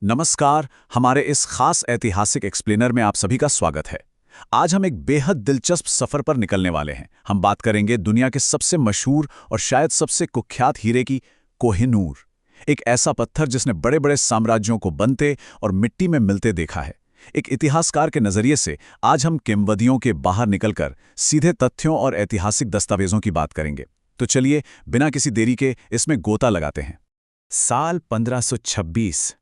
नमस्कार। हमारे इस खास ऐतिहासिक एक्सप्लेनर में आप सभी का स्वागत है। आज हम एक बेहद दिलचस्प सफर पर निकलने वाले हैं। हम बात करेंगे दुनिया के सबसे मशहूर और शायद सबसे कुख्यात हीरे की, कोहिनूर। एक ऐसा पत्थर जिसने बड़े बड़े साम्राज्यों को बनते और मिट्टी में मिलते देखा है। एक इतिहासकार के नजरिए से आज हम किंवदंतियों के बाहर निकलकर सीधे तथ्यों और ऐतिहासिक दस्तावेजों की बात करेंगे। तो चलिए बिना किसी देरी के इसमें गोता लगाते हैं। साल 1526।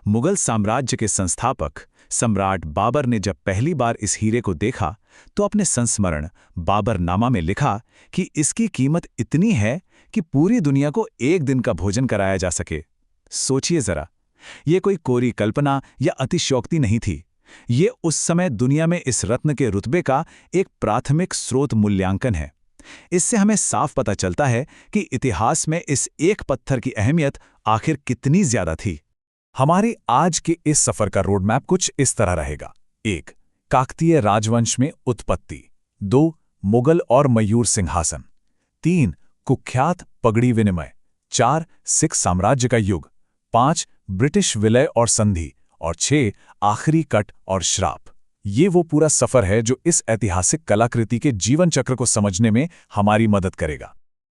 मुगल साम्राज्य के संस्थापक सम्राट बाबर ने जब पहली बार इस हीरे को देखा तो अपने संस्मरण बाबरनामा में लिखा कि इसकी कीमत इतनी है कि पूरी दुनिया को एक दिन का भोजन कराया जा सके। सोचिए जरा, ये कोई कोरी कल्पना या अतिशयोक्ति नहीं थी। ये उस समय दुनिया में इस रत्न के रुतबे का एक प्राथमिक स्रोत मूल्यांकन है। इससे हमें साफ पता चलता है कि इतिहास में इस एक पत्थर की अहमियत आखिर कितनी ज्यादा थी। हमारे आज के इस सफर का रोड मैप कुछ इस तरह रहेगा। 1. काकतीय राजवंश में उत्पत्ति। 2. मुगल और मयूर सिंहासन। 3. कुख्यात पगड़ी विनिमय। 4. सिख साम्राज्य का युग। 5. ब्रिटिश विलय और संधि। और 6. आखिरी कट और श्राप। ये वो पूरा सफर है जो इस ऐतिहासिक कलाकृति के जीवन चक्र को समझने में हमारी मदद करेगा।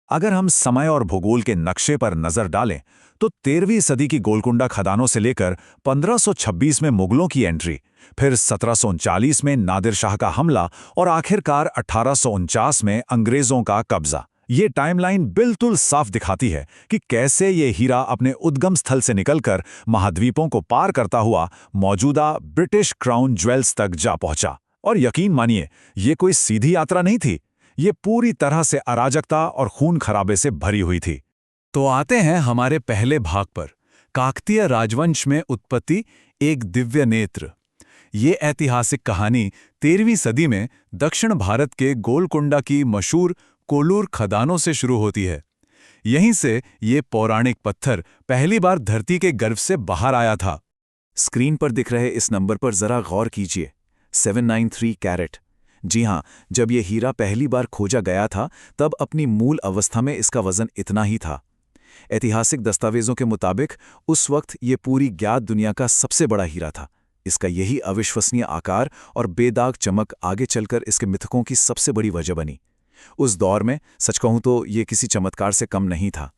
अगर हम समय और भूगोल के नक्शे पर नजर डालें तो 13वीं सदी की गोलकुंडा खदानों से लेकर 1526 में मुगलों की एंट्री, फिर 1739 में नादिर शाह का हमला और आखिरकार 1849 में अंग्रेजों का कब्जा, ये टाइमलाइन बिल्कुल साफ दिखाती है कि कैसे ये हीरा अपने उद्गम स्थल से निकलकर महाद्वीपों को पार करता हुआ मौजूदा ब्रिटिश क्राउन ज्वेल्स तक जा पहुंचा। और यकीन मानिए, ये कोई सीधी यात्रा नहीं थी। ये पूरी तरह से अराजकता और खून खराबे से भरी हुई थी। तो आते हैं हमारे पहले भाग पर, काकतीय राजवंश में उत्पत्ति, एक दिव्य नेत्र। ये ऐतिहासिक कहानी 13वीं सदी में दक्षिण भारत के गोलकुंडा की मशहूर कोलूर खदानों से शुरू होती है। यहीं से ये पौराणिक पत्थर पहली बार धरती के गर्भ से बाहर आया था। स्क्रीन पर दिख रहे इस नंबर पर जरा गौर कीजिए, 793 कैरेट। जी हाँ, जब ये हीरा पहली बार खोजा गया था तब अपनी मूल अवस्था में इसका वजन इतना ही था। ऐतिहासिक दस्तावेजों के मुताबिक उस वक्त ये पूरी ज्ञात दुनिया का सबसे बड़ा हीरा था। इसका यही अविश्वसनीय आकार और बेदाग चमक आगे चलकर इसके मिथकों की सबसे बड़ी वजह बनी। उस दौर में सच कहूं तो ये किसी चमत्कार से कम नहीं था।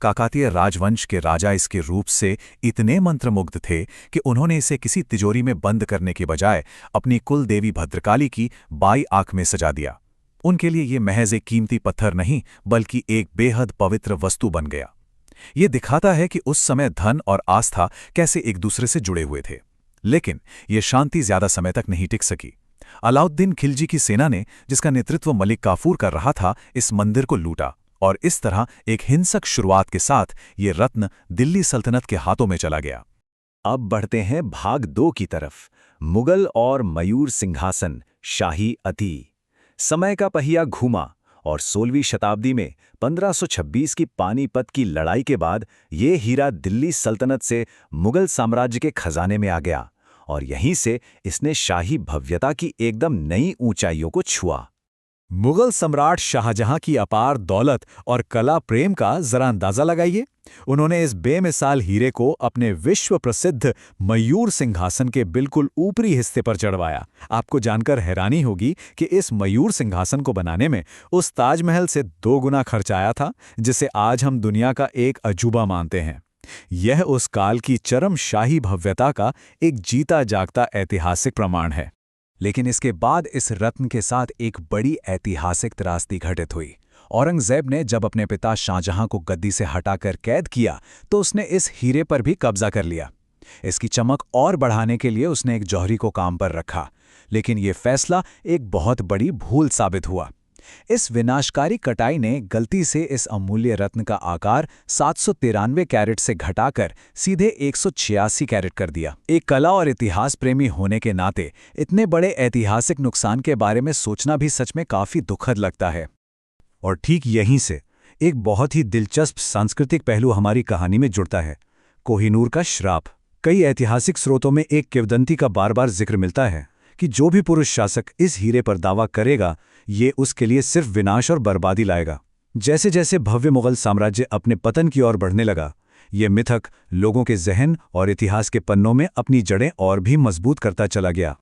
काकतीय राजवंश के राजा इसके रूप से इतने मंत्रमुग्ध थे कि उन्होंने इसे किसी तिजोरी में बंद करने के बजाय अपनी कुल देवी भद्रकाली की बाई आंख में सजा दिया। उनके लिए ये महज एक कीमती पत्थर नहीं बल्कि एक बेहद पवित्र वस्तु बन गया। ये दिखाता है कि उस समय धन और आस्था कैसे एक दूसरे से जुड़े हुए थे। लेकिन ये शांति ज्यादा समय तक नहीं टिक सकी। अलाउद्दीन खिलजी की सेना ने, जिसका नेतृत्व मलिक काफूर कर रहा था, इस मंदिर को लूटा और इस तरह एक हिंसक शुरुआत के साथ ये रत्न दिल्ली सल्तनत के हाथों में चला गया। अब बढ़ते हैं भाग 2 की तरफ, मुगल और मयूर सिंहासन, शाही अति। समय का पहिया घूमा और 16वीं शताब्दी में 1526 की पानीपत की लड़ाई के बाद ये हीरा दिल्ली सल्तनत से मुगल साम्राज्य के खजाने में आ गया और यहीं से इसने शाही भव्यता की एकदम नई ऊंचाइयों को छुआ। मुगल सम्राट शाहजहां की अपार दौलत और कला प्रेम का जरा अंदाजा लगाइए। उन्होंने इस बेमिसाल हीरे को अपने विश्व प्रसिद्ध मयूर सिंहासन के बिल्कुल ऊपरी हिस्से पर चढ़वाया। आपको जानकर हैरानी होगी कि इस मयूर सिंहासन को बनाने में उस ताजमहल से 2 गुना खर्च आया था, जिसे आज हम दुनिया का एक अजूबा मानते हैं। यह उस काल की चरम शाही भव्यता का एक जीता जागता ऐतिहासिक प्रमाण है। लेकिन इसके बाद इस रत्न के साथ एक बड़ी ऐतिहासिक त्रासदी घटित हुई। औरंगजेब ने जब अपने पिता शाहजहां को गद्दी से हटाकर कैद किया तो उसने इस हीरे पर भी कब्जा कर लिया। इसकी चमक और बढ़ाने के लिए उसने एक जौहरी को काम पर रखा, लेकिन यह फैसला एक बहुत बड़ी भूल साबित हुआ। इस विनाशकारी कटाई ने गलती से इस अमूल्य रत्न का आकार 793 कैरेट से घटाकर सीधे 186 कैरेट कर दिया। एक कला और इतिहास प्रेमी होने के नाते इतने बड़े ऐतिहासिक नुकसान के बारे में सोचना भी सच में काफी दुखद लगता है। और ठीक यहीं से एक बहुत ही दिलचस्प सांस्कृतिक पहलू हमारी कहानी में जुड़ता है, कोहिनूर का श्राप। कई ऐतिहासिक स्रोतों में एक किंवदंती का बार बार जिक्र मिलता है कि जो भी पुरुष शासक इस हीरे पर दावा करेगा, ये उसके लिए सिर्फ विनाश और बर्बादी लाएगा। जैसे जैसे भव्य मुगल साम्राज्य अपने पतन की ओर बढ़ने लगा, ये मिथक लोगों के जहन और इतिहास के पन्नों में अपनी जड़ें और भी मजबूत करता चला गया।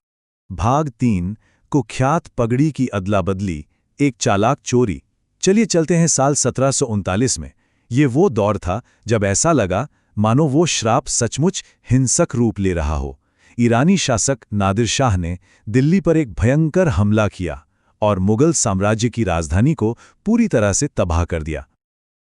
भाग 3, कुख्यात पगड़ी की अदला बदली, एक चालाक चोरी। चलिए चलते हैं साल 1739 में। ये वो दौर था जब ऐसा लगा मानो वो श्राप सचमुच हिंसक रूप ले रहा हो। ईरानी शासक नादिर शाह ने दिल्ली पर एक भयंकर हमला किया और मुगल साम्राज्य की राजधानी को पूरी तरह से तबाह कर दिया।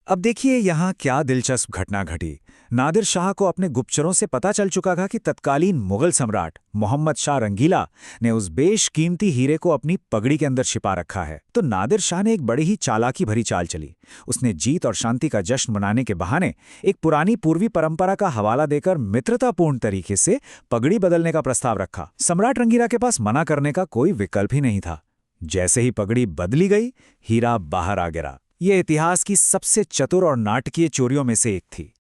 अब देखिए यहाँ क्या दिलचस्प घटना घटी। नादिर शाह को अपने गुप्तचरों से पता चल चुका था कि तत्कालीन मुगल सम्राट मोहम्मद शाह रंगीला ने उस बेशकीमती हीरे को अपनी पगड़ी के अंदर छिपा रखा है। तो नादिर शाह ने एक बड़ी ही चालाकी भरी चाल चली। उसने जीत और शांति का जश्न मनाने के बहाने एक पुरानी पूर्वी परंपरा का हवाला देकर मित्रतापूर्ण तरीके से पगड़ी बदलने का प्रस्ताव रखा। सम्राट रंगीला के पास मना करने का कोई विकल्प ही नहीं था। जैसे ही पगड़ी बदली गई, हीरा बाहर आ गिरा। ये इतिहास की सबसे चतुर और नाटकीय चोरियों में से एक थी।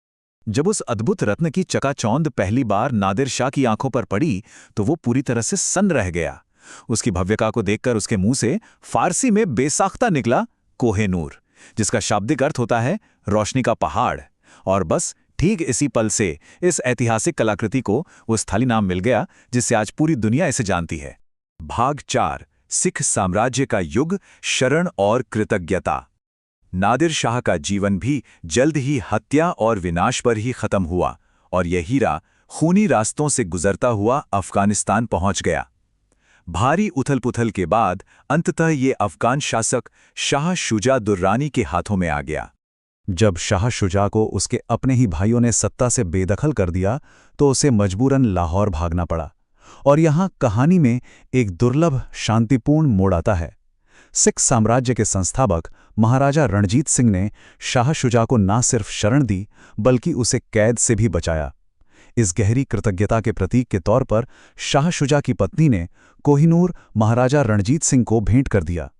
जब उस अद्भुत रत्न की चकाचौंध पहली बार नादिर शाह की आंखों पर पड़ी तो वो पूरी तरह से सन्न रह गया। उसकी भव्यता को देखकर उसके मुंह से फारसी में बेसाख्ता निकला कोहे-नूर, जिसका शाब्दिक अर्थ होता है रोशनी का पहाड़। और बस ठीक इसी पल से इस ऐतिहासिक कलाकृति को वो स्थायी नाम मिल गया जिससे आज पूरी दुनिया इसे जानती है। भाग 4, सिख साम्राज्य का युग, शरण और कृतज्ञता। नादिर शाह का जीवन भी जल्द ही हत्या और विनाश पर ही खत्म हुआ और यह हीरा खूनी रास्तों से गुजरता हुआ अफगानिस्तान पहुंच गया। भारी उथल-पुथल के बाद अंततः ये अफगान शासक शाह शुजा दुर्रानी के हाथों में आ गया। जब शाह शुजा को उसके अपने ही भाइयों ने सत्ता से बेदखल कर दिया तो उसे मजबूरन लाहौर भागना पड़ा। और यहाँ कहानी में एक दुर्लभ शांतिपूर्ण मोड़ आता है। सिख साम्राज्य के संस्थापक महाराजा रणजीत सिंह ने शाह शुजा को न सिर्फ शरण दी बल्कि उसे कैद से भी बचाया। इस गहरी कृतज्ञता के प्रतीक के तौर पर शाह शुजा की पत्नी ने कोहिनूर महाराजा रणजीत सिंह को भेंट कर दिया।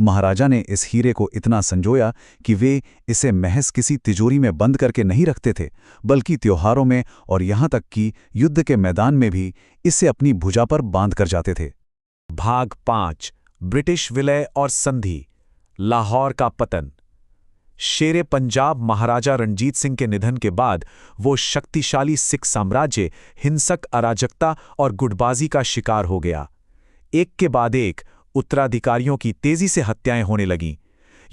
महाराजा ने इस हीरे को इतना संजोया कि वे इसे महज किसी तिजोरी में बंद करके नहीं रखते थे, बल्कि त्योहारों में और यहाँ तक कि युद्ध के मैदान में भी इसे अपनी भुजा पर बांध कर जाते थे। भाग 5, ब्रिटिश विलय और संधि, लाहौर का पतन। शेरे पंजाब महाराजा रणजीत सिंह के निधन के बाद वो शक्तिशाली सिख साम्राज्य हिंसक अराजकता और गुटबाजी का शिकार हो गया। एक के बाद एक उत्तराधिकारियों की तेजी से हत्याएं होने लगीं।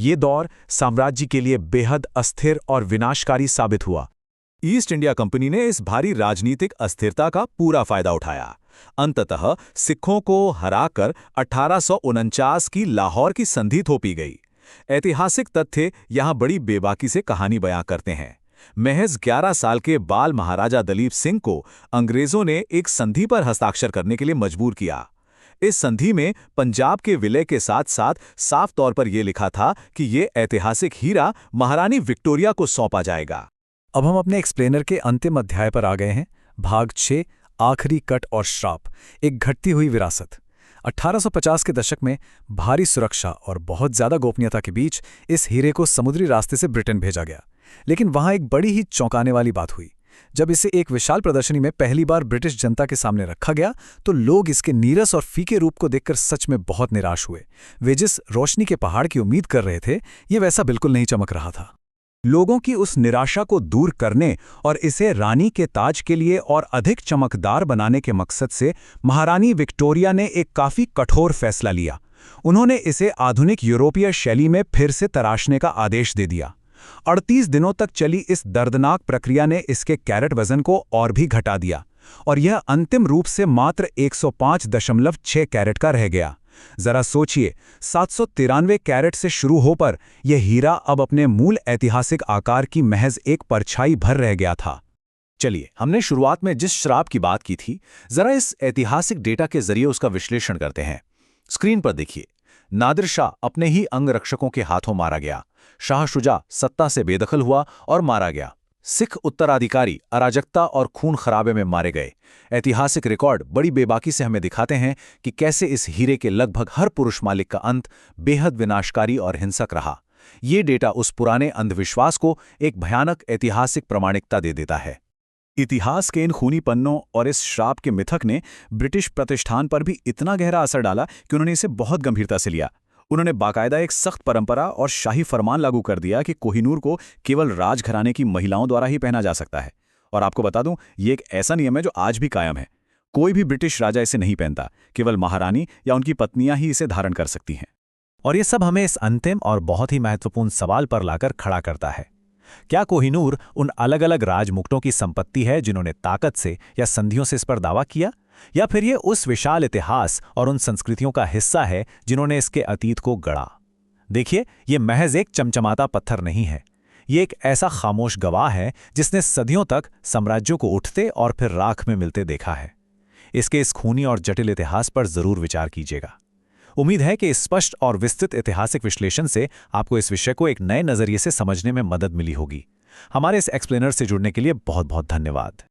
ये दौर साम्राज्य के लिए बेहद अस्थिर और विनाशकारी साबित हुआ। ईस्ट इंडिया कंपनी ने इस भारी राजनीतिक अस्थिरता का पूरा फायदा उठाया। अंततः सिखों को हराकर 1849 की लाहौर की संधि थोपी गई। ऐतिहासिक तथ्य यहां बड़ी बेबाकी से कहानी बयां करते हैं। महज 11 साल के बाल महाराजा दलीप सिंह को अंग्रेजों ने एक संधि पर हस्ताक्षर करने के लिए मजबूर किया। इस संधि में पंजाब के विलय के साथ साथ साफ तौर पर यह लिखा था कि यह ऐतिहासिक हीरा महारानी विक्टोरिया को सौंपा जाएगा। अब हम अपने एक्सप्लेनर के अंतिम अध्याय पर आ गए हैं। भाग 6, आखिरी कट और श्राप, एक घटती हुई विरासत। 1850 के दशक में भारी सुरक्षा और बहुत ज्यादा गोपनीयता के बीच इस हीरे को समुद्री रास्ते से ब्रिटेन भेजा गया। लेकिन वहां एक बड़ी ही चौंकाने वाली बात हुई। जब इसे एक विशाल प्रदर्शनी में पहली बार ब्रिटिश जनता के सामने रखा गया तो लोग इसके नीरस और फीके रूप को देखकर सच में बहुत निराश हुए। वे जिस रोशनी के पहाड़ की उम्मीद कर रहे थे, ये वैसा बिल्कुल नहीं चमक रहा था। लोगों की उस निराशा को दूर करने और इसे रानी के ताज के लिए और अधिक चमकदार बनाने के मकसद से महारानी विक्टोरिया ने एक काफी कठोर फैसला लिया। उन्होंने इसे आधुनिक यूरोपीय शैली में फिर से तराशने का आदेश दे दिया। 38 दिनों तक चली इस दर्दनाक प्रक्रिया ने इसके कैरेट वजन को और भी घटा दिया और यह अंतिम रूप से मात्र 105.6 कैरेट का रह गया। जरा सोचिए, 793 कैरेट से शुरू होकर यह हीरा अब अपने मूल ऐतिहासिक आकार की महज एक परछाई भर रह गया था। चलिए, हमने शुरुआत में जिस श्राप की बात की थी, जरा इस ऐतिहासिक डेटा के जरिए उसका विश्लेषण करते हैं। स्क्रीन पर देखिए, नादिर शाह अपने ही अंगरक्षकों के हाथों मारा गया। शाह शुजा सत्ता से बेदखल हुआ और मारा गया। सिख उत्तराधिकारी अराजकता और खून खराबे में मारे गए। ऐतिहासिक रिकॉर्ड बड़ी बेबाकी से हमें दिखाते हैं कि कैसे इस हीरे के लगभग हर पुरुष मालिक का अंत बेहद विनाशकारी और हिंसक रहा। ये डेटा उस पुराने अंधविश्वास को एक भयानक ऐतिहासिक प्रामाणिकता दे देता है। इतिहास के इन खूनी पन्नों और इस श्राप के मिथक ने ब्रिटिश प्रतिष्ठान पर भी इतना गहरा असर डाला कि उन्होंने इसे बहुत गंभीरता से लिया। उन्होंने बाकायदा एक सख्त परंपरा और शाही फरमान लागू कर दिया कि कोहिनूर को केवल राजघराने की महिलाओं द्वारा ही पहना जा सकता है। और आपको बता दूं, ये एक ऐसा नियम है जो आज भी कायम है। कोई भी ब्रिटिश राजा इसे नहीं पहनता, केवल महारानी या उनकी पत्नियां ही इसे धारण कर सकती हैं। और ये सब हमें इस अंतिम और बहुत ही महत्वपूर्ण सवाल पर लाकर खड़ा करता है। क्या कोहिनूर उन अलग अलग राजमुकुटों की संपत्ति है जिन्होंने ताकत से या संधियों से इस पर दावा किया, या फिर ये उस विशाल इतिहास और उन संस्कृतियों का हिस्सा है जिन्होंने इसके अतीत को गढ़ा? देखिए, ये महज एक चमचमाता पत्थर नहीं है। ये एक ऐसा खामोश गवाह है जिसने सदियों तक साम्राज्यों को उठते और फिर राख में मिलते देखा है। इसके इस खूनी और जटिल इतिहास पर जरूर विचार कीजिएगा। उम्मीद है कि इस स्पष्ट और विस्तृत ऐतिहासिक विश्लेषण से आपको इस विषय को एक नए नजरिए से समझने में मदद मिली होगी। हमारे इस एक्सप्लेनर से जुड़ने के लिए बहुत बहुत धन्यवाद।